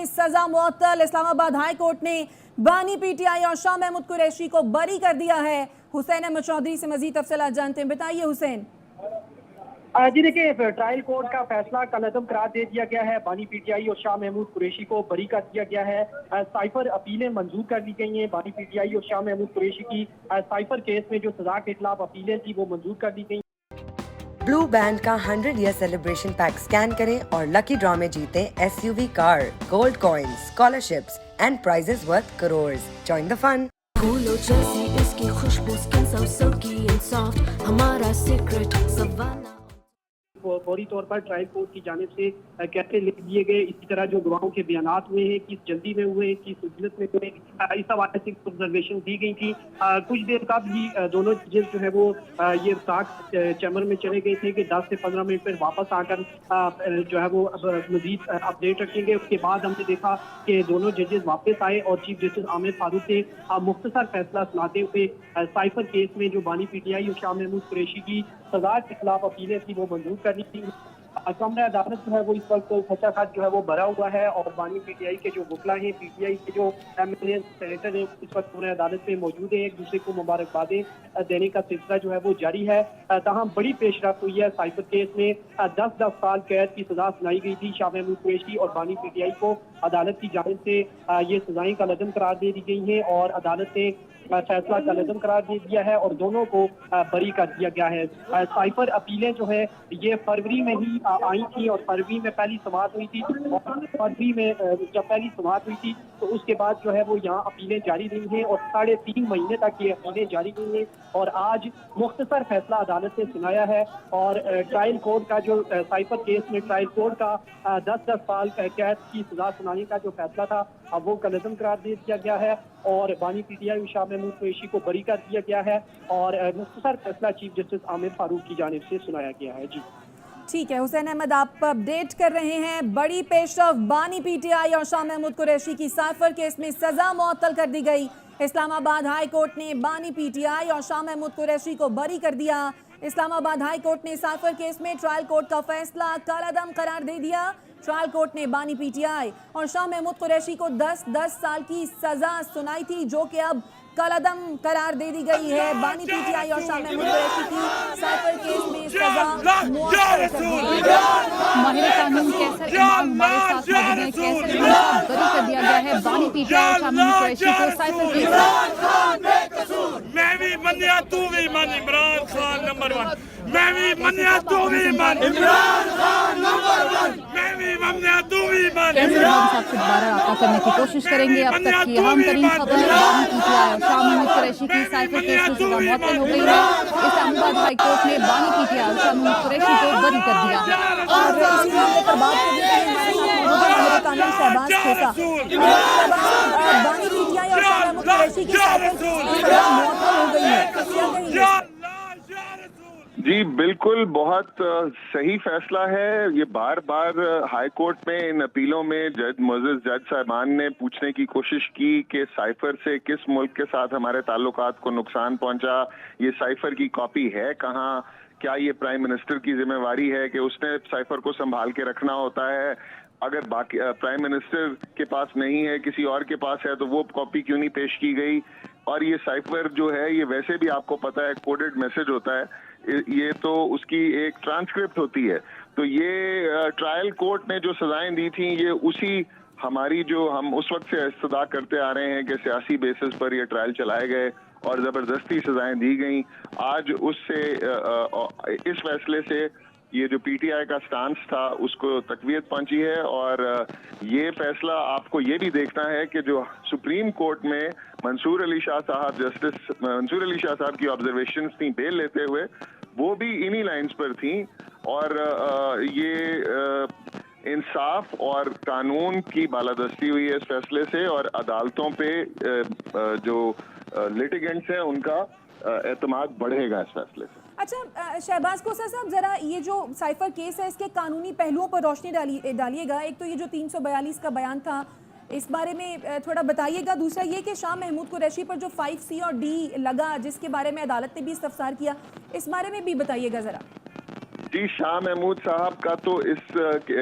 में सजा मुअत्तल। इस्लामाबाद हाई कोर्ट ने बानी पीटीआई और शाह महमूद कुरैशी को बरी कर दिया है। हुसैन अहमद चौधरी से मजीद तफसीलात जानते हैं। बताइए हुसैन। जी देखिए, ट्रायल कोर्ट का फैसला कलअदम करार दे दिया गया है। बानी पीटीआई और शाह महमूद कुरैशी को बरी कर दिया गया है। साइफर अपीलें मंजूर कर ली गई हैं। बानी पीटीआई और शाह महमूद कुरैशी की साइफर केस में जो सजा के खिलाफ अपीलें थी वो मंजूर कर दी गई। ब्लू बैंड का 100 ईयर सेलिब्रेशन पैक स्कैन करें और लकी ड्रॉ में जीतें SUV car, gold coins, scholarships and prizes worth crore. Join the fun. फूलों जैसी इसकी खुशबू, skin so silky and soft, हमारा सीक्रेट सवाना। फौरी तौर पर ट्रायल कोर्ट की जानिब से कैसे लिख दिए गए, इसी तरह जो गवाहों के बयानात हुए हैं, किस जल्दी में हुए, किस उजलत में हुए, इस हवाले से ऑब्जर्वेशन दी गई थी। कुछ देर कबल दोनों जज जो है वो ये साख चैम्बर में चले गए थे कि 10 से 15 मिनट पर वापस आकर जो है वो मजीद अपडेट रखेंगे। उसके बाद हमने देखा कि दोनों जजेस वापस आए और चीफ जस्टिस आमिर फारूक ने मुख्तसर फैसला सुनाते हुए साइफर केस में जो बानी पीटीआई और शाह महमूद कुरैशी की सजा के खिलाफ अपीलें थी वो मंजूर कर दी थी। कमरा अदालत जो है वो इस वक्त खचाखच जो है वो भरा हुआ है और बानी पीटीआई के जो वकला हैं, पीटीआई के जो MLA सेनेटर हैं, इस वक्त कमरा अदालत में मौजूद है। एक दूसरे को मुबारकबादें देने का सिलसिला जो है वो जारी है। तमाम बड़ी पेशरफ्त हुई है। साइफर केस में 10-10 साल कैद की सजा सुनाई गई थी शाह महमूद कुरैशी और बानी पीटीआई को। अदालत की जानिब से ये सजाएं कलअदम करार दे दी गई हैं और अदालत ने फैसला कलअदम करार दे दिया है और दोनों को बरी कर दिया गया है। साइफर अपीलें जो है ये फरवरी में ही आई थी और फरवरी में पहली समाअत हुई थी और फरवरी में जब पहली समाअत हुई थी तो उसके बाद जो है वो यहाँ अपीलें जारी रही हैं और 3.5 महीने तक ये अपीलें जारी रही हैं और आज मुख्तसर फैसला अदालत ने सुनाया है। और ट्रायल कोर्ट का जो साइफर केस में ट्रायल कोर्ट का 10-10 साल कैद की सजा सुनाने का जो फैसला था अब वो कलअदम करार दे दिया गया है और बानी पीटीआई और शाह महमूद कुरैशी को बरी कर दिया गया है और मुख्तसर फैसला चीफ जस्टिस आमिर फारूक की जानिब से सुनाया गया है। जी ठीक है हुसैन अहमद, आप अपडेट कर रहे हैं। बड़ी पेशरफ, बानी पीटीआई और शाह महमूद कुरैशी की साइफर केस में सजा मुअत्तल कर दी गई। इस्लामाबाद हाई कोर्ट ने बानी पीटीआई और शाह महमूद कुरैशी को बरी कर दिया। इस्लामाबाद हाई कोर्ट ने साइफर केस में ट्रायल कोर्ट का फैसला कलअदम करार दे दिया। ट्रायल कोर्ट ने बानी पीटीआई और शाह महमूद कुरैशी को 10-10 साल की सजा सुनाई थी जो कि अब कलअदम करार दे दी गई है। बानी पीटीआई और शाह महमूद कुरैशी की साइफर केस में सजा मुअत्तल कर दी गई। माहिर कानून कैसर इमाम हमारे साथ मौजूद हैं। कैसर इमाम को बरी कर दिया गया है। बानी पीटीआई और शाह महमूद कुरैशी को साइफर केस मैं भी मनिया तू भी मन, इमरान खान नंबर 1। मैं भी मनिया तू भी मन, इमरान खान नंबर 1। मैं भी मनिया तू भी मन। इमरान साहब से दोबारा रब्ता करने की कोशिश करेंगे। अब तक की अहम तरीन खबर बानी पीटीआई और शाह महमूद कुरैशी की साइफर केस में सजा मुअत्तल हो गई है। इस्लामाबाद हाई कोर्ट ने बानी पीटीआई और शाह महमूद कुरैशी को बरी कर दिया है। और इसी मामले पर बात करने कानून शहबाज खोसा। बानी पीटीआई और शाह महमूद कुरैशी की साइफर केस में सजा मुअत्तल हो गई है, क्या कहेंगे? जी बिल्कुल, बहुत सही फैसला है। ये बार बार हाई कोर्ट में इन अपीलों में मुअज़्ज़ज़ जज साहिबान ने पूछने की कोशिश की कि साइफर से किस मुल्क के साथ हमारे ताल्लुकात को नुकसान पहुंचा, ये साइफर की कॉपी है कहाँ, क्या ये प्राइम मिनिस्टर की जिम्मेवारी है कि उसने साइफर को संभाल के रखना होता है, अगर बाकी प्राइम मिनिस्टर के पास नहीं है किसी और के पास है तो वो कॉपी क्यों नहीं पेश की गई। और ये साइफर जो है ये वैसे भी आपको पता है कोडेड मैसेज होता है, ये तो उसकी एक ट्रांसक्रिप्ट होती है। तो ये ट्रायल कोर्ट ने जो सजाएं दी थी ये उसी हमारी जो हम उस वक्त से इस्तदा करते आ रहे हैं कि सियासी बेसिस पर ये ट्रायल चलाए गए और ज़बरदस्ती सजाएं दी गई। आज उससे इस फैसले से ये जो पीटीआई का स्टांस था उसको तकवीत पहुंची है और ये फैसला आपको ये भी देखना है कि जो सुप्रीम कोर्ट में मंसूर अली शाह साहब, जस्टिस मंसूर अली शाह साहब की ऑब्जर्वेशंस थी बेल लेते हुए, वो भी इन्हीं लाइंस पर थी और ये इंसाफ और कानून की बालादस्ती हुई है इस फैसले से और अदालतों पे जो लिटिगेंट्स हैं उनका एतमाद बढ़ेगा इस फैसले से। अच्छा शहबाज खोसा साहब, जरा ये जो साइफर केस है इसके कानूनी पहलुओं पर रोशनी डालिएगा। एक तो ये जो 342 का बयान था इस बारे में थोड़ा बताइएगा। दूसरा ये कि शाह महमूद कुरैशी पर जो 5C और D लगा जिसके बारे में अदालत ने भी इस्तफसार किया, इस बारे में भी बताइएगा ज़रा। جی شاہ محمود صاحب کا تو اس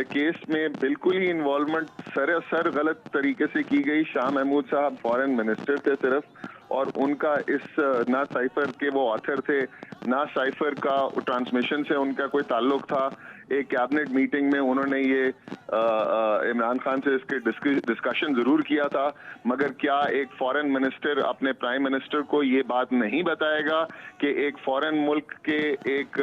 کیس میں بالکل ہی انوالومنٹ سراسر غلط طریقے سے کی گئی. شاہ محمود صاحب فارن منسٹر تھے صرف, اور ان کا اس نہ سائفر کے وہ آتھر تھے, نہ سائفر کا ٹرانسمیشن سے ان کا کوئی تعلق تھا. ایک کیبنٹ میٹنگ میں انہوں نے یہ عمران خان سے اس کے ڈسکشن ضرور کیا تھا, مگر کیا ایک فارن منسٹر اپنے پرائم منسٹر کو یہ بات نہیں بتائے گا کہ ایک فارن ملک کے ایک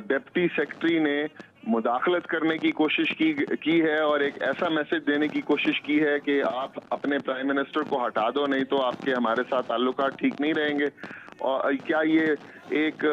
ڈپٹی سیکرٹری نے مداخلت کرنے کی کوشش کی ہے اور ایک ایسا میسج دینے کی کوشش کی ہے کہ آپ اپنے پرائم منسٹر کو ہٹا دو, نہیں تو آپ کے ہمارے ساتھ تعلقات ٹھیک نہیں رہیں گے. اور کیا یہ ایک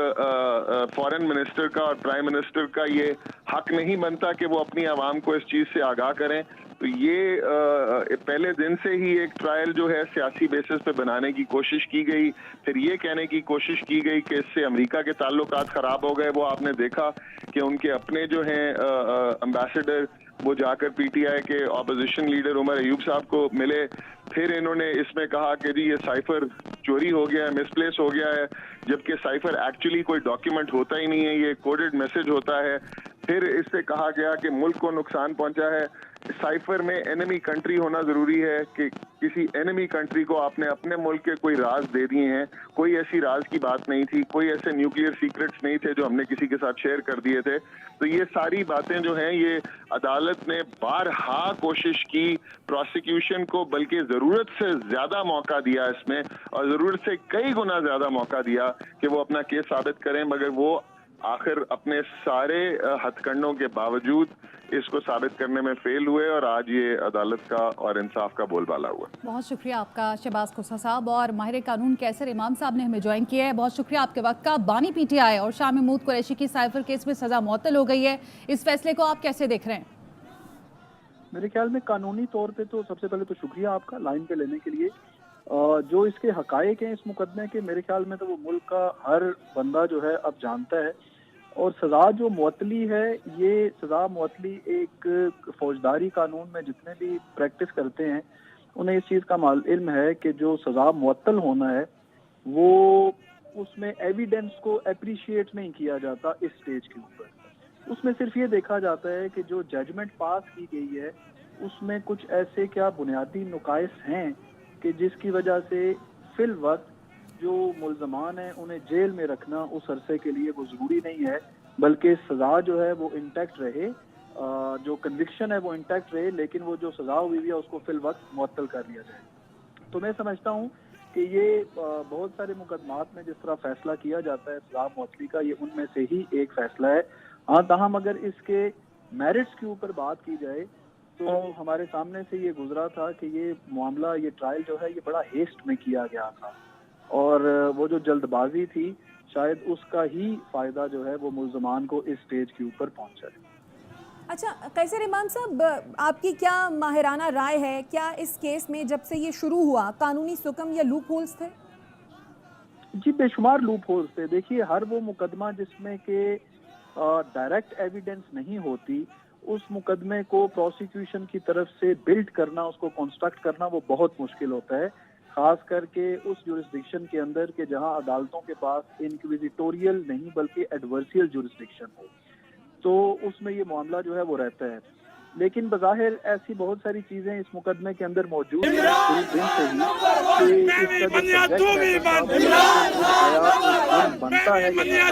فارن منسٹر کا اور پرائم منسٹر کا یہ حق نہیں بنتا کہ وہ اپنی عوام کو اس چیز سے آگاہ کریں؟ تو یہ پہلے دن سے ہی ایک ٹرائل جو ہے سیاسی بیسس پہ بنانے کی کوشش کی گئی. پھر یہ کہنے کی کوشش کی گئی کہ اس سے امریکہ کے تعلقات خراب ہو گئے. وہ آپ نے دیکھا کہ ان کے اپنے جو ہیں امبیسڈر وہ جا کر پی ٹی آئی کے اپوزیشن لیڈر عمر ایوب صاحب کو ملے. پھر انہوں نے اس میں کہا کہ جی یہ سائفر چوری ہو گیا ہے, مس پلیس ہو گیا ہے, جبکہ سائفر ایکچولی کوئی ڈاکیومنٹ ہوتا ہی نہیں ہے, یہ کوڈڈ میسج ہوتا ہے. پھر اس سے کہا گیا کہ ملک کو نقصان پہنچا ہے. سائفر میں اینمی کنٹری ہونا ضروری ہے کہ کسی اینمی کنٹری کو آپ نے اپنے ملک کے کوئی راز دے دیے ہیں. کوئی ایسی راز کی بات نہیں تھی, کوئی ایسے نیوکلیئر سیکرٹس نہیں تھے جو ہم نے کسی کے ساتھ شیئر کر دیے تھے. تو یہ ساری باتیں جو ہیں یہ عدالت نے بارہا کوشش کی پروسیکیوشن کو, بلکہ ضرورت سے زیادہ موقع دیا اس میں, اور ضرورت سے کئی گنا زیادہ موقع دیا کہ وہ اپنا کیس ثابت کریں, مگر وہ آخر اپنے سارے ہتھ کنڈوں کے باوجود اس کو ثابت کرنے میں فیل ہوئے, اور آج یہ عدالت کا اور انصاف کا بول بالا ہوا. بہت شکریہ آپ کا شہباز کھوسہ صاحب, اور ماہر قانون کیسر امام صاحب نے ہمیں جوائن کیا ہے. بہت شکریہ آپ کے وقت کا. بانی پی ٹی آئی اور شاہ محمود قریشی کی سائفر کیس میں سزا معطل ہو گئی ہے, اس فیصلے کو آپ کیسے دیکھ رہے ہیں؟ میرے خیال میں قانونی طور پہ تو سب سے پہلے تو شکریہ آپ کا لائن پہ لینے کے لیے. جو اس کے حقائق ہیں اس مقدمے کے, میرے خیال میں تو وہ ملک کا ہر بندہ جو ہے اب جانتا ہے. اور سزا جو معطلی ہے, یہ سزا معطلی ایک فوجداری قانون میں جتنے بھی پریکٹس کرتے ہیں انہیں اس چیز کا علم ہے کہ جو سزا معطل ہونا ہے وہ اس میں ایویڈنس کو اپریشیٹ نہیں کیا جاتا اس سٹیج کے اوپر. اس میں صرف یہ دیکھا جاتا ہے کہ جو ججمنٹ پاس کی گئی ہے اس میں کچھ ایسے کیا بنیادی نقائص ہیں کہ جس کی وجہ سے فی الوقت جو ملزمان ہیں انہیں جیل میں رکھنا اس عرصے کے لیے وہ ضروری نہیں ہے, بلکہ سزا جو ہے وہ انٹیکٹ رہے, جو کنوکشن ہے وہ انٹیکٹ رہے, لیکن وہ جو سزا ہوئی ہے اس کو فی الوقت معطل کر لیا جائے. تو میں سمجھتا ہوں کہ یہ بہت سارے مقدمات میں جس طرح فیصلہ کیا جاتا ہے سزا معطلی کا, یہ ان میں سے ہی ایک فیصلہ ہے. ہاں تاہم اگر اس کے میرٹس کے اوپر بات کی جائے تو ہمارے سامنے سے یہ گزرا تھا کہ یہ معاملہ, یہ ٹرائل جو ہے یہ بڑا ہیسٹ میں کیا گیا تھا, اور وہ جو جلد بازی تھی شاید اس کا ہی فائدہ جو ہے وہ ملزمان کو اس سٹیج کے اوپر پہنچا ہے. اچھا قیصر امام صاحب, آپ کی کیا ماہرانہ رائے ہے, کیا اس کیس میں جب سے یہ شروع ہوا قانونی سکم یا لوپ ہولز تھے؟ جی بے شمار لوپ ہولز تھے. دیکھیے ہر وہ مقدمہ جس میں کہ ڈائریکٹ ایویڈنس نہیں ہوتی, اس مقدمے کو پروسیکیوشن کی طرف سے بلڈ کرنا, اس کو کنسٹرکٹ کرنا وہ بہت مشکل ہوتا ہے, خاص کر کے اس جورسڈکشن کے اندر کہ جہاں عدالتوں کے پاس انکویزیٹوریل نہیں بلکہ ایڈورسیل جورسڈکشن ہو, تو اس میں یہ معاملہ جو ہے وہ رہتا ہے. لیکن بظاہر ایسی بہت ساری چیزیں اس مقدمے کے اندر موجود ہیں بنتا ہے یا